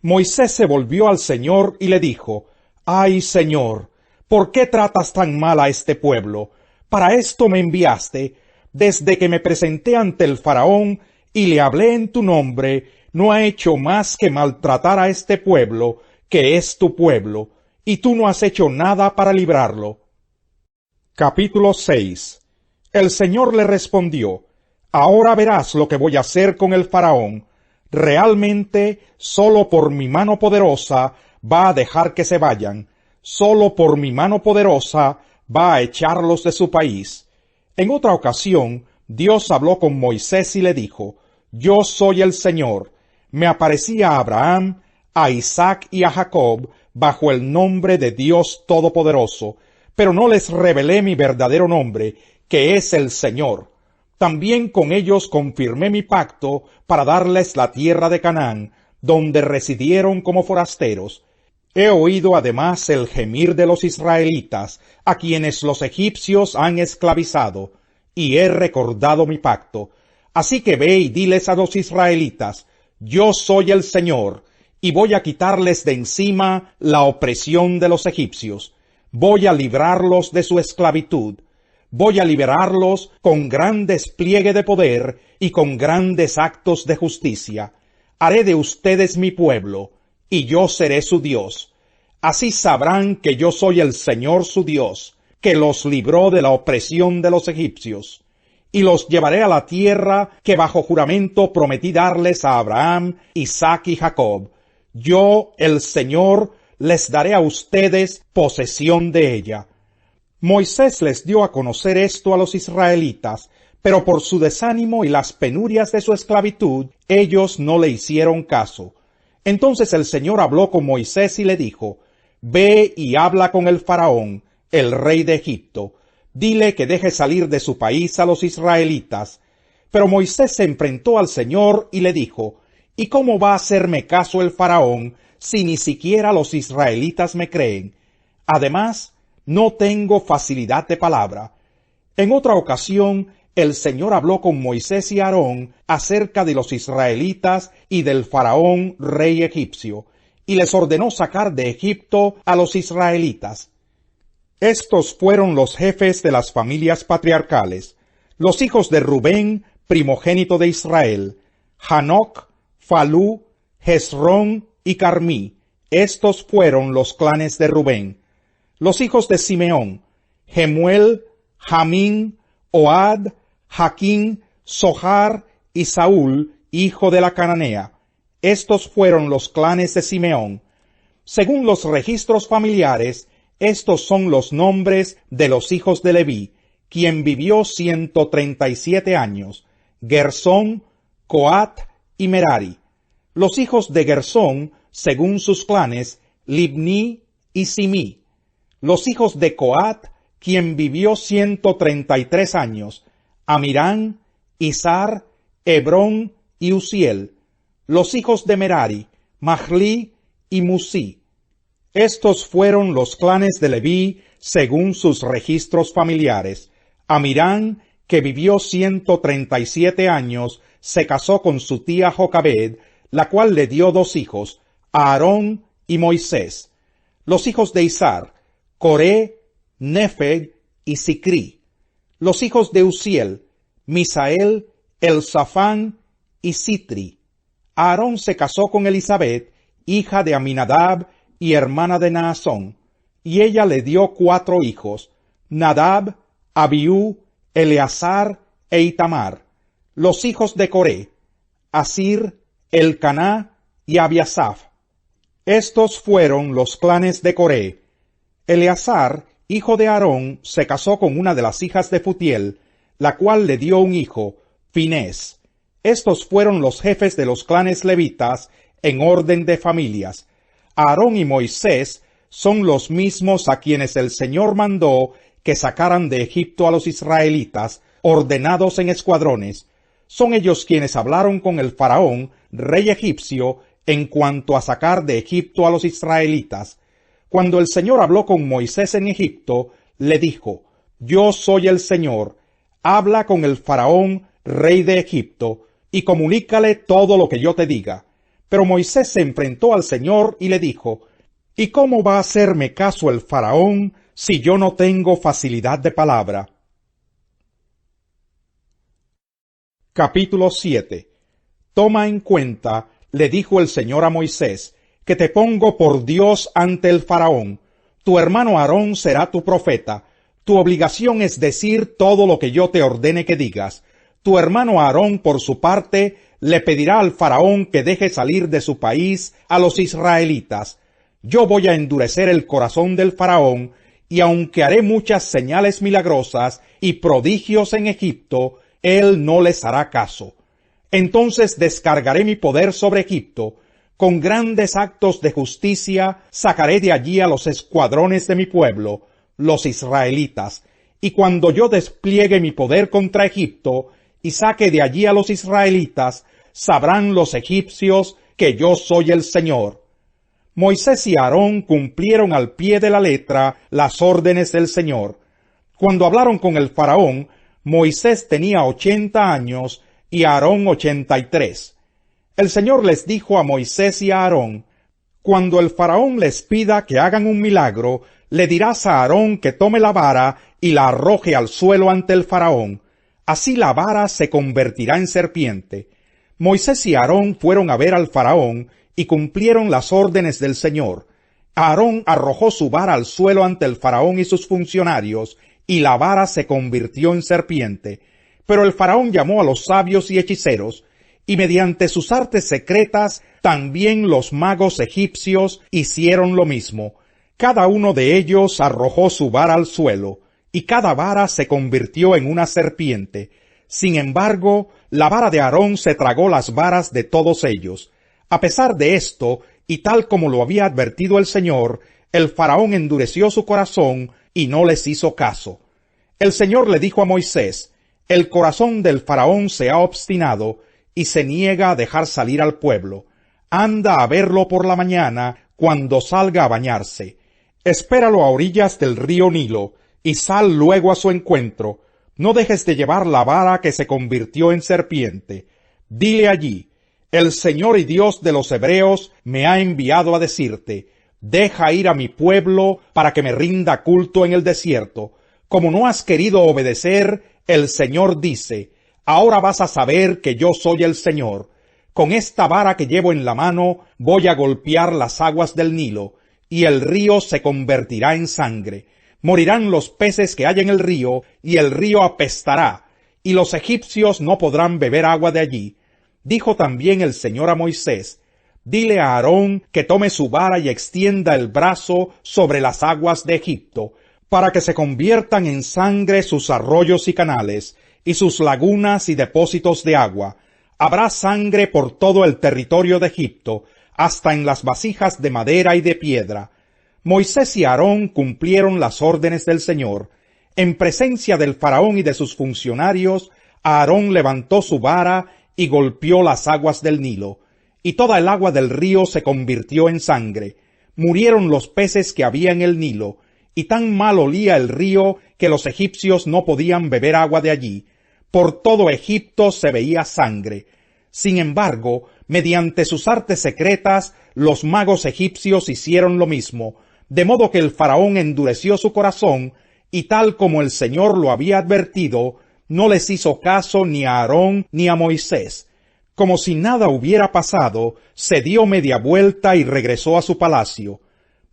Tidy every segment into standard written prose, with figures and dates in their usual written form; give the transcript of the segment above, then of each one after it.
Moisés se volvió al Señor y le dijo: «Ay, Señor, ¿por qué tratas tan mal a este pueblo? Para esto me enviaste. Desde que me presenté ante el faraón y le hablé en tu nombre, no ha hecho más que maltratar a este pueblo, que es tu pueblo, y tú no has hecho nada para librarlo». Capítulo 6. El Señor le respondió: «Ahora verás lo que voy a hacer con el faraón. Realmente, solo por mi mano poderosa va a dejar que se vayan. Solo por mi mano poderosa va a echarlos de su país». En otra ocasión, Dios habló con Moisés y le dijo: «Yo soy el Señor». Me aparecí a Abraham, a Isaac y a Jacob bajo el nombre de Dios Todopoderoso, pero no les revelé mi verdadero nombre, que es el Señor. También con ellos confirmé mi pacto para darles la tierra de Canaán, donde residieron como forasteros. He oído además el gemir de los israelitas, a quienes los egipcios han esclavizado, y he recordado mi pacto. Así que ve y diles a los israelitas: «Yo soy el Señor, y voy a quitarles de encima la opresión de los egipcios. Voy a librarlos de su esclavitud. Voy a liberarlos con gran despliegue de poder y con grandes actos de justicia. Haré de ustedes mi pueblo, y yo seré su Dios. Así sabrán que yo soy el Señor su Dios, que los libró de la opresión de los egipcios. Y los llevaré a la tierra que bajo juramento prometí darles a Abraham, Isaac y Jacob. Yo, el Señor, les daré a ustedes posesión de ella». Moisés les dio a conocer esto a los israelitas, pero por su desánimo y las penurias de su esclavitud, ellos no le hicieron caso. Entonces el Señor habló con Moisés y le dijo: «Ve y habla con el faraón, el rey de Egipto. Dile que deje salir de su país a los israelitas». Pero Moisés se enfrentó al Señor y le dijo: «¿Y cómo va a hacerme caso el faraón, si ni siquiera los israelitas me creen? Además, no tengo facilidad de palabra». En otra ocasión, el Señor habló con Moisés y Aarón acerca de los israelitas y del faraón rey egipcio, y les ordenó sacar de Egipto a los israelitas. Estos fueron los jefes de las familias patriarcales: los hijos de Rubén, primogénito de Israel: Hanoc, Falú, Hezrón y Carmí. Estos fueron los clanes de Rubén. Los hijos de Simeón: Jemuel, Jamín, Ohad, Jaquín, Sohar y Saúl, hijo de la cananea. Estos fueron los clanes de Simeón. Según los registros familiares, estos son los nombres de los hijos de Leví, quien vivió 137 años: Gersón, Coat y Merari. Los hijos de Gersón, según sus clanes, Libní y Simí. Los hijos de Coat, quien vivió 133 años, Amirán, Izar, Hebrón y Uziel. Los hijos de Merari, Mahli y Musí. Estos fueron los clanes de Leví según sus registros familiares. Amirán, que vivió 137 años, se casó con su tía Jocabed, la cual le dio 2 hijos, Aarón y Moisés. Los hijos de Izar, Coré, Nefeg y Sicrí. Los hijos de Uziel, Misael, Elzafán y Sitri. Aarón se casó con Elisabet, hija de Aminadab y hermana de Naasón, y ella le dio 4 hijos, Nadab, Abiú, Eleazar e Itamar. Los hijos de Coré, Asir, Elcaná y Abiasaph. Estos fueron los clanes de Coré. Eleazar, hijo de Aarón, se casó con una de las hijas de Futiel, la cual le dio un hijo, Finés. Estos fueron los jefes de los clanes levitas en orden de familias. Aarón y Moisés son los mismos a quienes el Señor mandó que sacaran de Egipto a los israelitas, ordenados en escuadrones. Son ellos quienes hablaron con el faraón, rey egipcio, en cuanto a sacar de Egipto a los israelitas. Cuando el Señor habló con Moisés en Egipto, le dijo: «Yo soy el Señor. Habla con el faraón, rey de Egipto, y comunícale todo lo que yo te diga. Pero Moisés se enfrentó al Señor y le dijo, ¿y cómo va a hacerme caso el faraón si yo no tengo facilidad de palabra? Capítulo 7. Toma en cuenta, le dijo el Señor a Moisés, que te pongo por Dios ante el faraón. Tu hermano Aarón será tu profeta. Tu obligación es decir todo lo que yo te ordene que digas. Tu hermano Aarón, por su parte, le pedirá al faraón que deje salir de su país a los israelitas. Yo voy a endurecer el corazón del faraón, y aunque haré muchas señales milagrosas y prodigios en Egipto, él no les hará caso. Entonces descargaré mi poder sobre Egipto. Con grandes actos de justicia sacaré de allí a los escuadrones de mi pueblo, los israelitas, y cuando yo despliegue mi poder contra Egipto y saque de allí a los israelitas, sabrán los egipcios que yo soy el Señor. Moisés y Aarón cumplieron al pie de la letra las órdenes del Señor. Cuando hablaron con el faraón, Moisés tenía 80 años y Aarón 83. El Señor les dijo a Moisés y a Aarón, cuando el faraón les pida que hagan un milagro, le dirás a Aarón que tome la vara y la arroje al suelo ante el faraón. Así la vara se convertirá en serpiente. Moisés y Aarón fueron a ver al faraón y cumplieron las órdenes del Señor. Aarón arrojó su vara al suelo ante el faraón y sus funcionarios, y la vara se convirtió en serpiente. Pero el faraón llamó a los sabios y hechiceros, y mediante sus artes secretas también los magos egipcios hicieron lo mismo. Cada uno de ellos arrojó su vara al suelo, y cada vara se convirtió en una serpiente. Sin embargo, la vara de Aarón se tragó las varas de todos ellos. A pesar de esto, y tal como lo había advertido el Señor, el faraón endureció su corazón y no les hizo caso. El Señor le dijo a Moisés, el corazón del faraón se ha obstinado y se niega a dejar salir al pueblo. Anda a verlo por la mañana cuando salga a bañarse. Espéralo a orillas del río Nilo y sal luego a su encuentro. No dejes de llevar la vara que se convirtió en serpiente. Dile allí, el Señor y Dios de los hebreos me ha enviado a decirte, deja ir a mi pueblo para que me rinda culto en el desierto. Como no has querido obedecer, el Señor dice, ahora vas a saber que yo soy el Señor. Con esta vara que llevo en la mano voy a golpear las aguas del Nilo, y el río se convertirá en sangre. Morirán los peces que hay en el río, y el río apestará, y los egipcios no podrán beber agua de allí. Dijo también el Señor a Moisés, dile a Aarón que tome su vara y extienda el brazo sobre las aguas de Egipto, para que se conviertan en sangre sus arroyos y canales, y sus lagunas y depósitos de agua. Habrá sangre por todo el territorio de Egipto, hasta en las vasijas de madera y de piedra. Moisés y Aarón cumplieron las órdenes del Señor. En presencia del faraón y de sus funcionarios, Aarón levantó su vara y golpeó las aguas del Nilo, y toda el agua del río se convirtió en sangre. Murieron los peces que había en el Nilo, y tan mal olía el río que los egipcios no podían beber agua de allí. Por todo Egipto se veía sangre. Sin embargo, mediante sus artes secretas, los magos egipcios hicieron lo mismo, de modo que el faraón endureció su corazón, y tal como el Señor lo había advertido, no les hizo caso ni a Aarón ni a Moisés. Como si nada hubiera pasado, se dio media vuelta y regresó a su palacio.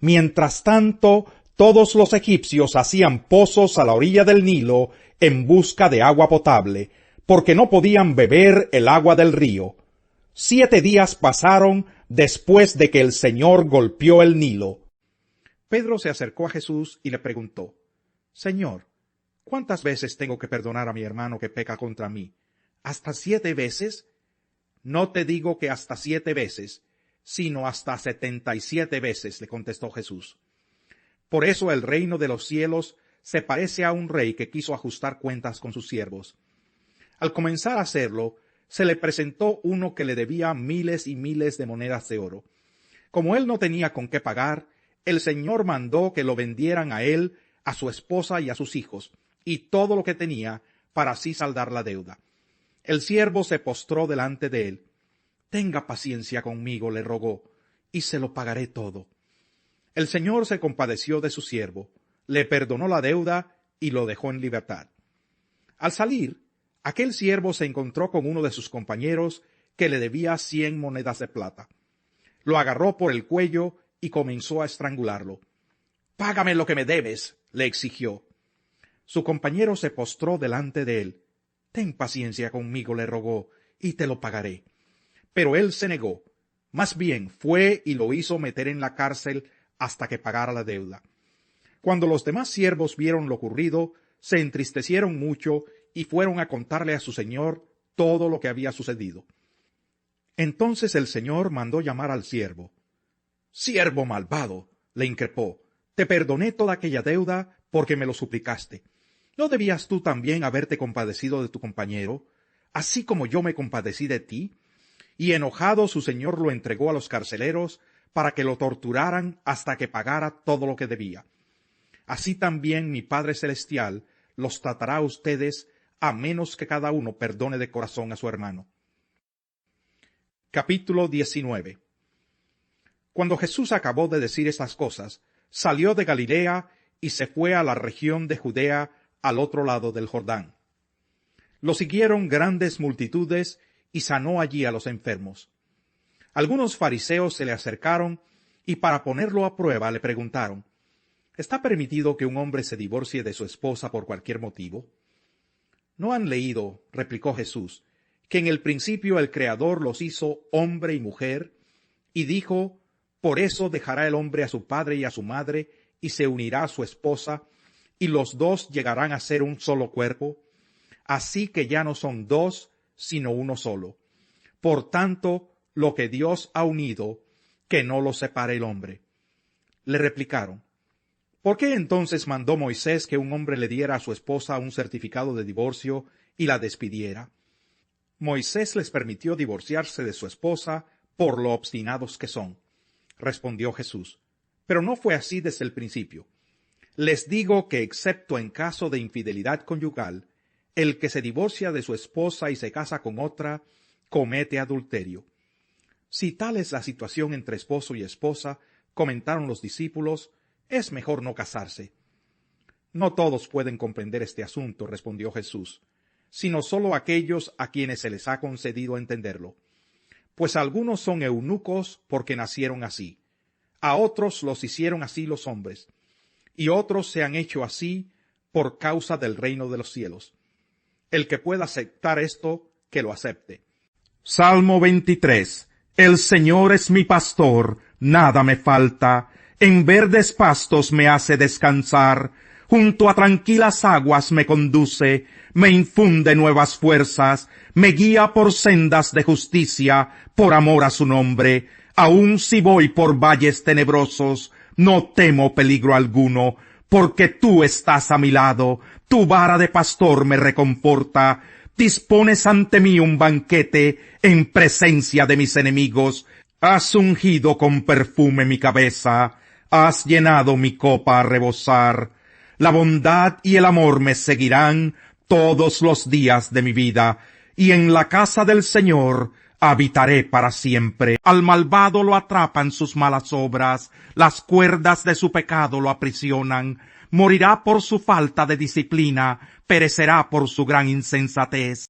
Mientras tanto, todos los egipcios hacían pozos a la orilla del Nilo en busca de agua potable, porque no podían beber el agua del río. 7 días pasaron después de que el Señor golpeó el Nilo. Pedro se acercó a Jesús y le preguntó, Señor, ¿cuántas veces tengo que perdonar a mi hermano que peca contra mí? ¿Hasta 7 veces? No te digo que hasta 7 veces, sino hasta 77 veces, le contestó Jesús. Por eso el reino de los cielos se parece a un rey que quiso ajustar cuentas con sus siervos. Al comenzar a hacerlo, se le presentó uno que le debía miles y miles de monedas de oro. Como él no tenía con qué pagar, el Señor mandó que lo vendieran a él, a su esposa y a sus hijos, y todo lo que tenía, para así saldar la deuda. El siervo se postró delante de él. Tenga paciencia conmigo, le rogó, y se lo pagaré todo. El señor se compadeció de su siervo, le perdonó la deuda y lo dejó en libertad. Al salir, aquel siervo se encontró con uno de sus compañeros que le debía 100 monedas de plata. Lo agarró por el cuello y comenzó a estrangularlo. «Págame lo que me debes», le exigió. Su compañero se postró delante de él. «Ten paciencia conmigo», le rogó, «y te lo pagaré». Pero él se negó. Más bien fue y lo hizo meter en la cárcel hasta que pagara la deuda. Cuando los demás siervos vieron lo ocurrido, se entristecieron mucho y fueron a contarle a su señor todo lo que había sucedido. Entonces el señor mandó llamar al siervo. «Siervo malvado», le increpó, «te perdoné toda aquella deuda porque me lo suplicaste. ¿No debías tú también haberte compadecido de tu compañero, así como yo me compadecí de ti?» Y enojado su señor lo entregó a los carceleros para que lo torturaran hasta que pagara todo lo que debía. Así también mi Padre Celestial los tratará a ustedes, a menos que cada uno perdone de corazón a su hermano. Capítulo 19. Cuando Jesús acabó de decir estas cosas, salió de Galilea y se fue a la región de Judea, al otro lado del Jordán. Lo siguieron grandes multitudes y sanó allí a los enfermos. Algunos fariseos se le acercaron y para ponerlo a prueba le preguntaron: ¿Está permitido que un hombre se divorcie de su esposa por cualquier motivo? ¿No han leído, replicó Jesús, que en el principio el Creador los hizo hombre y mujer, y dijo: por eso dejará el hombre a su padre y a su madre, y se unirá a su esposa, y los dos llegarán a ser un solo cuerpo? Así que ya no son dos, sino uno solo. Por tanto, lo que Dios ha unido, que no lo separe el hombre. Le replicaron: ¿por qué entonces mandó Moisés que un hombre le diera a su esposa un certificado de divorcio y la despidiera? Moisés les permitió divorciarse de su esposa por lo obstinados que son, respondió Jesús. Pero no fue así desde el principio. Les digo que excepto en caso de infidelidad conyugal, el que se divorcia de su esposa y se casa con otra, comete adulterio. Si tal es la situación entre esposo y esposa, comentaron los discípulos, es mejor no casarse. No todos pueden comprender este asunto, respondió Jesús, sino sólo aquellos a quienes se les ha concedido entenderlo. Pues algunos son eunucos porque nacieron así, a otros los hicieron así los hombres, y otros se han hecho así por causa del reino de los cielos. El que pueda aceptar esto, que lo acepte. Salmo 23. El Señor es mi pastor, nada me falta. En verdes pastos me hace descansar, junto a tranquilas aguas me conduce, me infunde nuevas fuerzas, me guía por sendas de justicia, por amor a su nombre. Aun si voy por valles tenebrosos, no temo peligro alguno, porque tú estás a mi lado, tu vara de pastor me reconforta. Dispones ante mí un banquete en presencia de mis enemigos. Has ungido con perfume mi cabeza, has llenado mi copa a rebosar. La bondad y el amor me seguirán todos los días de mi vida, y en la casa del Señor habitaré para siempre. Al malvado lo atrapan sus malas obras, las cuerdas de su pecado lo aprisionan. Morirá por su falta de disciplina, perecerá por su gran insensatez.